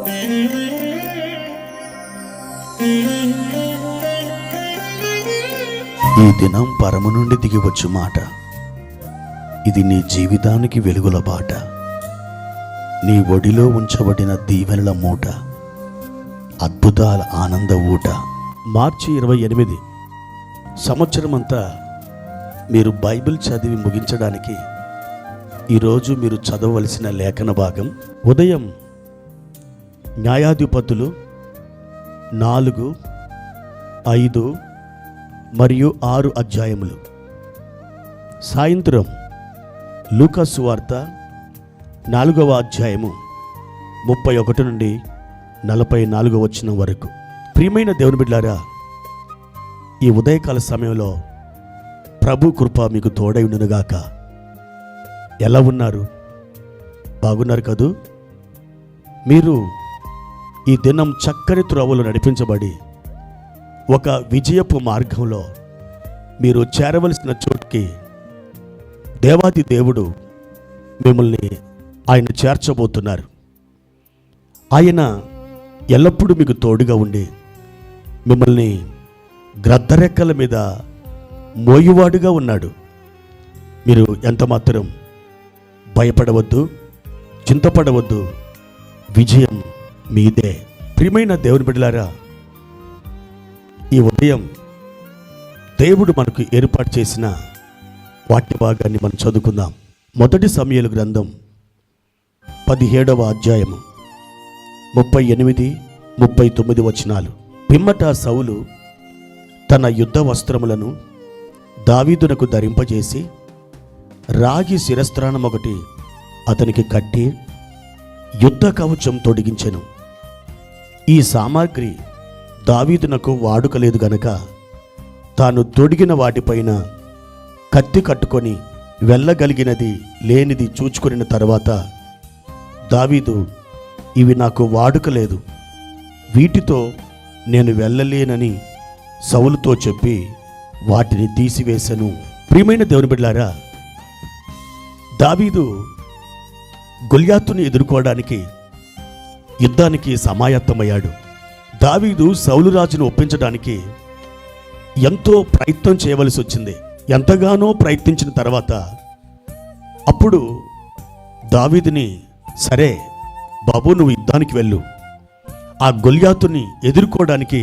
ఈ దినం పరము నుండి దిగివచ్చు మాట, ఇది నీ జీవితానికి వెలుగుల బాట, నీ ఒడిలో ఉంచబడిన దీవెనల మూట, అద్భుతాల ఆనంద ఊట. మార్చి 28 సంవత్సరం అంతా మీరు బైబిల్ చదివి ముగించడానికి ఈరోజు మీరు చదవవలసిన లేఖన భాగం ఉదయం న్యాయాధిపతులు 4, 5 మరియు 6 అధ్యాయములు. సాయంత్రం లూకా సువార్త 4వ అధ్యాయము 31 నుండి 44వ వచనం వరకు. ప్రియమైన దేవుని బిడ్డలారా, ఈ ఉదయకాల సమయంలో ప్రభు కృప మీకు తోడై ఉండునుగాక. ఎలా ఉన్నారు? బాగున్నారు కదూ? మీరు ఈ దినం చక్కని త్రోవలో నడిపించబడి ఒక విజయపు మార్గంలో మీరు చేరవలసిన చోటుకి దేవాది దేవుడు మిమ్మల్ని ఆయన చేర్చబోతున్నారు. ఆయన ఎల్లప్పుడూ మీకు తోడుగా ఉండి మిమ్మల్ని గ్రద్దరెక్కల మీద మోయువాడుగా ఉన్నాడు. మీరు ఎంత మాత్రం భయపడవద్దు, చింతపడవద్దు, విజయం మీదే. ప్రియమైన దేవుని బిడ్డలారా, ఈ ఉదయం దేవుడు మనకు ఏర్పాటు చేసిన వాక్య భాగాన్ని మనం చదువుకుందాం. 1 సమూయేలు గ్రంథం 17వ అధ్యాయము 38, 39 వచనాలు. పిమ్మట సౌలు తన యుద్ధ వస్త్రములను దావీదునకు ధరింపజేసి రాగి శిరస్త్రాణం ఒకటి అతనికి కట్టి యుద్ధ కవచం తొడిగించెను. ఈ సామాగ్రి దావీదునకు వాడుకలేదు గనక తాను తొడిగిన వాటిపైన కత్తి కట్టుకొని వెళ్ళగలిగినది లేనిది చూచుకొనిన తర్వాత దావీదు, ఇవి నాకు వాడుకలేదు, వీటితో నేను వెళ్ళలేనని సౌలుతో చెప్పి వాటిని తీసివేశను. ప్రియమైన దేవుని బిడ్డలారా, దావీదు గొల్యాతుని ఎదుర్కోవడానికి యుద్ధానికి సమాయత్తమయ్యాడు. దావీదు సౌలు రాజును ఒప్పించడానికి ఎంతో ప్రయత్నం చేయవలసి వచ్చింది. ఎంతగానో ప్రయత్నించిన తర్వాత అప్పుడు దావీదుని, సరే బాబు, నువ్వు యుద్ధానికి వెళ్ళు, ఆ గొల్యాతుని ఎదుర్కోవడానికి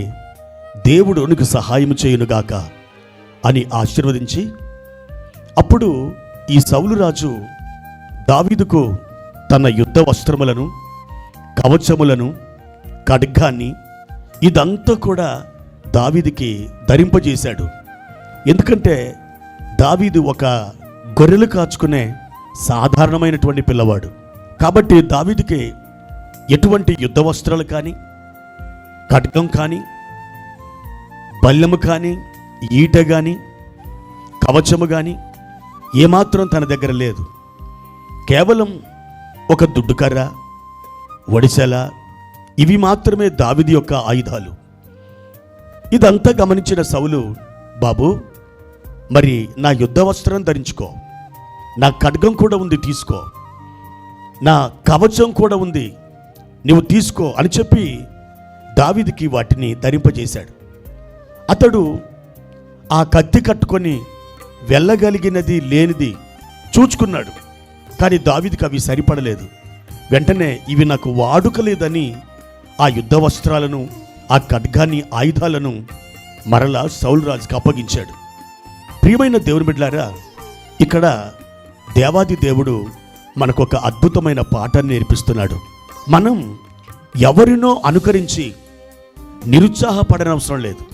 దేవుడు నీకు సహాయం చేయునుగాక అని ఆశీర్వదించి, అప్పుడు ఈ సౌలు రాజు దావీదుకు తన యుద్ధ వస్త్రములను, కవచములను, ఖడ్గాన్ని ఇదంతా కూడా దావీదుకి ధరింపజేశాడు. ఎందుకంటే దావీదు ఒక గొర్రెలు కాచుకునే సాధారణమైనటువంటి పిల్లవాడు. కాబట్టి దావీదుకి ఎటువంటి యుద్ధ వస్త్రాలు కానీ, ఖడ్గం కానీ, బల్లెము కానీ, ఈట కానీ, కవచము కానీ ఏమాత్రం తన దగ్గర లేదు. కేవలం ఒక దుడ్డుకర్ర, ఒడిసెల, ఇవి మాత్రమే దావీదు యొక్క ఆయుధాలు. ఇదంతా గమనించిన సౌలు, బాబు, మరి నా యుద్ధ వస్త్రం ధరించుకో, నా ఖడ్గం కూడా ఉంది తీసుకో, నా కవచం కూడా ఉంది నువ్వు తీసుకో అని చెప్పి దావీదుకి వాటిని ధరింపజేశాడు. అతడు ఆ కత్తి కట్టుకొని వెళ్ళగలిగినది లేనిది చూచుకున్నాడు. కానీ దావీదుకి అవి సరిపడలేదు. వెంటనే ఇవి నాకు వాడుకలేదని ఆ యుద్ధ వస్త్రాలను, ఆ ఖడ్గాన్ని, ఆయుధాలను మరలా సౌలు రాజుకి అప్పగించాడు. ప్రియమైన దేవుని బిడ్డలారా, ఇక్కడ దేవాది దేవుడు మనకొక అద్భుతమైన పాఠాన్ని నేర్పిస్తున్నాడు. మనం ఎవరినో అనుకరించి నిరుత్సాహపడనవసరం లేదు.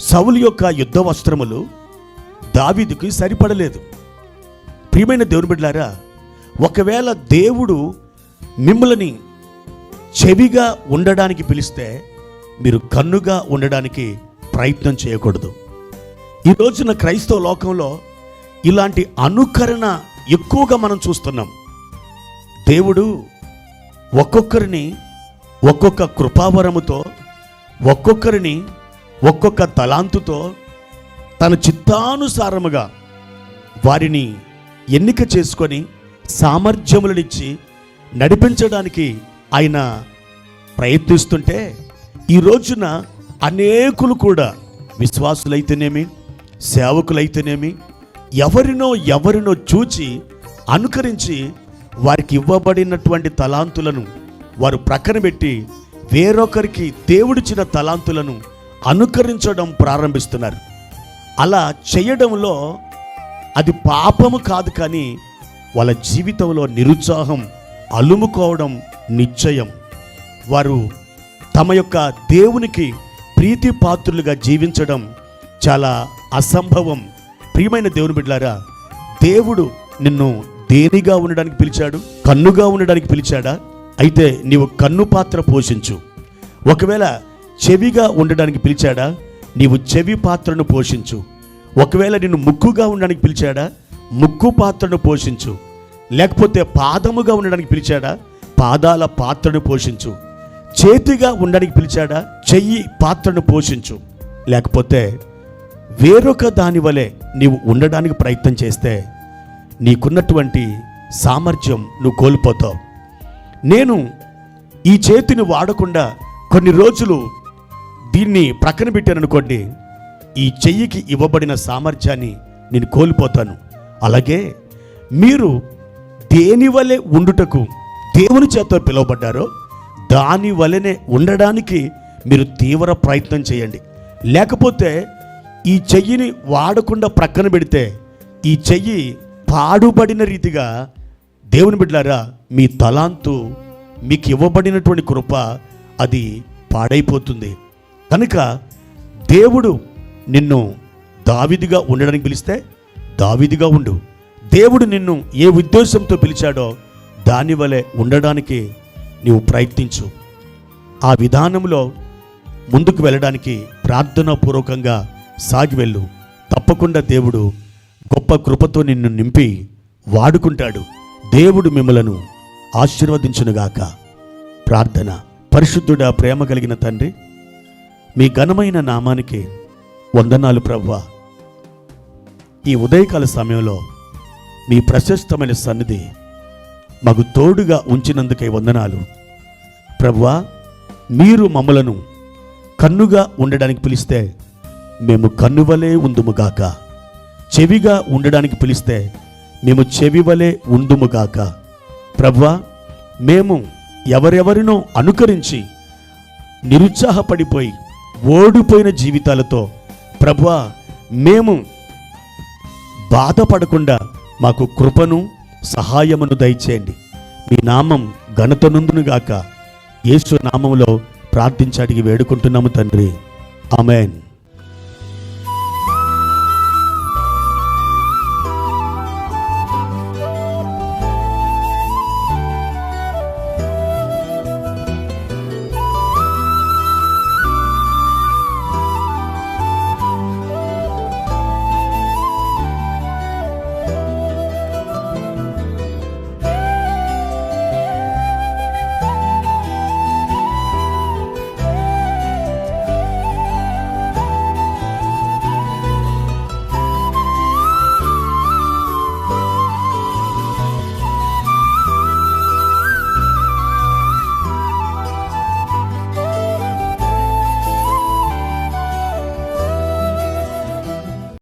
సౌలు యొక్క యుద్ధ వస్త్రములు దావీదుకి సరిపడలేదు. ప్రియమైన దేవుని బిడ్డలారా, ఒకవేళ దేవుడు మిమ్మల్ని చెవిగా ఉండడానికి పిలిస్తే మీరు కన్నుగా ఉండడానికి ప్రయత్నం చేయకూడదు. ఈ రోజున క్రైస్తవ లోకంలో ఇలాంటి అనుకరణ ఎక్కువగా మనం చూస్తున్నాం. దేవుడు ఒక్కొక్కరిని ఒక్కొక్క కృపావరముతో, ఒక్కొక్కరిని ఒక్కొక్క తలాంతుతో తన చిత్తానుసారముగా వారిని ఎన్నిక చేసుకొని సామర్థ్యములనిచ్చి నడిపించడానికి ఆయన ప్రయత్నిస్తుంటే ఈ రోజున అనేకులు కూడా విశ్వాసులైతేనేమి, సేవకులైతేనేమి, ఎవరినో చూచి అనుకరించి వారికి ఇవ్వబడినటువంటి తలాంతులను వారు ప్రక్కన పెట్టి వేరొకరికి దేవుడిచ్చిన తలాంతులను అనుకరించడం ప్రారంభిస్తున్నారు. అలా చేయడంలో అది పాపము కాదు, కానీ వాళ్ళ జీవితంలో నిరుత్సాహం అలుముకోవడం నిశ్చయం. వారు తమ యొక్క దేవునికి ప్రీతి పాత్రులుగా జీవించడం చాలా అసంభవం. ప్రియమైన దేవుని బిడ్డలారా, దేవుడు నిన్ను దేనిగా ఉండడానికి పిలిచాడు? కన్నుగా ఉండడానికి పిలిచాడా? అయితే నీవు కన్ను పాత్ర పోషించు. ఒకవేళ చెవిగా ఉండడానికి పిలిచాడా? నీవు చెవి పాత్రను పోషించు. ఒకవేళ నిన్ను ముక్కుగా ఉండడానికి పిలిచాడా? ముక్కు పాత్రను పోషించు. లేకపోతే పాదముగా ఉండడానికి పిలిచాడా? పాదాల పాత్రను పోషించు. చేతిగా ఉండడానికి పిలిచాడా? చెయ్యి పాత్రను పోషించు. లేకపోతే వేరొక దాని వలె నీవు ఉండడానికి ప్రయత్నం చేస్తే నీకున్నటువంటి సామర్థ్యం నువ్వు కోల్పోతావు. నేను ఈ చేతిని వాడకుండా కొన్ని రోజులు దీన్ని ప్రక్కన పెట్టాననుకోండి, ఈ చెయ్యికి ఇవ్వబడిన సామర్థ్యాన్ని నేను కోల్పోతాను. అలాగే మీరు దేని వలె ఉండుటకు దేవుని చేత పిలువబడ్డారో దాని వలెనే ఉండడానికి మీరు తీవ్ర ప్రయత్నం చేయండి. లేకపోతే ఈ చెయ్యిని వాడకుండా ప్రక్కన పెడితే ఈ చెయ్యి పాడుబడిన రీతిగా, దేవుని బిడ్డలారా, మీ తలాంతు, మీకు ఇవ్వబడినటువంటి కృప అది పాడైపోతుంది. కనుక దేవుడు నిన్ను దావీదుగా ఉండడానికి పిలిస్తే దావీదుగా ఉండు. దేవుడు నిన్ను ఏ ఉద్దేశంతో పిలిచాడో దాని వలె ఉండడానికి నీవు ప్రయత్నించు. ఆ విధానంలో ముందుకు వెళ్ళడానికి ప్రార్థనాపూర్వకంగా సాగి వెళ్ళు. తప్పకుండా దేవుడు గొప్ప కృపతో నిన్ను నింపి వాడుకుంటాడు. దేవుడు మిమ్మలను ఆశీర్వదించునుగాక. ప్రార్థన. పరిశుద్ధుడా, ప్రేమ కలిగిన తండ్రి, మీ ఘనమైన నామానికి వందనాలు ప్రభువా. ఈ ఉదయకాల సమయంలో మీ ప్రశస్తమైన సన్నిధి మాకు తోడుగా ఉంచినందుకై వందనాలు ప్రభువా. మీరు మమ్మలను కన్నుగా ఉండడానికి పిలిస్తే మేము కన్నువలే ఉందుముగాక. చెవిగా ఉండడానికి పిలిస్తే మేము చెవివలే ఉందుముగాక. ప్రభువా, మేము ఎవరెవరినో అనుకరించి నిరుత్సాహపడిపోయి ఓడిపోయిన జీవితాలతో ప్రభువా మేము బాధపడకుండా మాకు కృపను, సహాయమును దయచేయండి. మీ నామం ఘనత నొందునుగాక. యేసు నామములో ప్రార్థించి అడిగి వేడుకుంటున్నాము తండ్రి. ఆమేన్.